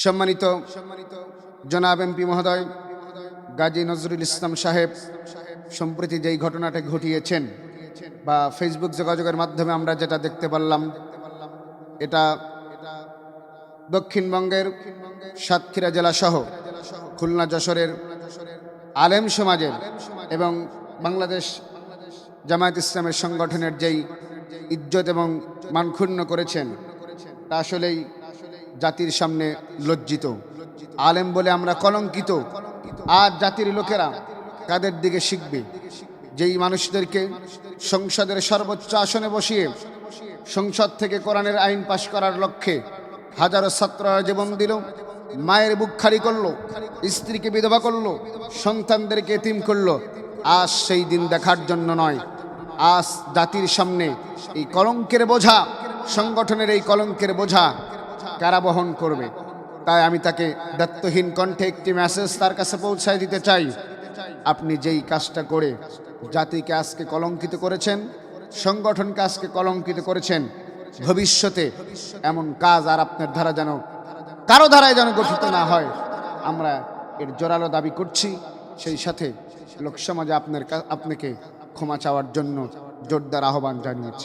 সম্মানিত জনাব এমপি মহোদয় গাজী নজরুল ইসলাম সাহেব সম্প্রতি যেই ঘটনাটা ঘটিয়েছেন বা ফেসবুক যোগাযোগের মাধ্যমে আমরা যেটা দেখতে পারলাম, এটা দক্ষিণবঙ্গের সাতক্ষীরা জেলা সহ খুলনা যশোরের আলেম সমাজের এবং বাংলাদেশ জামায়াত ইসলামের সংগঠনের যেই ইজ্জত এবং মানক্ষুণ্ণ করেছেন, তা আসলেই জাতির সামনে লজ্জিত। আলেম বলে আমরা কলঙ্কিত। আজ জাতির লোকেরা তাদের দিকে শিখবে, যেই মানুষদেরকে সংসদের সর্বোচ্চ আসনে বসিয়ে সংসদ থেকে কোরআনের আইন পাশ করার লক্ষ্যে হাজারো ছাত্ররা জীবন দিল, মায়ের বুক খালি করলো, স্ত্রীকে বিধবা করলো, সন্তানদেরকে এতিম করলো। আজ সেই দিন দেখার জন্য নয়, আজ জাতির সামনে এই কলঙ্কের বোঝা, সংগঠনের এই কলঙ্কের বোঝা কারা বহন করবে? তাই আমি তাকে দায়িত্বহীন কণ্ঠে একটি মেসেজ তার কাছে পৌঁছায় দিতে চাই। আপনি যেই কাজটা করে জাতিকে আজকে কলঙ্কিত করেছেন, সংগঠনকে আজকে কলঙ্কিত করেছেন, ভবিষ্যতে এমন কাজ আর আপনার ধারা যেন কারো ধারায় যেন গঠিত না হয়, আমরা এর জোরালো দাবি করছি। সেই সাথে লোকসমাজে আপনাকে ক্ষমা চাওয়ার জন্য জোরদার আহ্বান জানিয়েছি।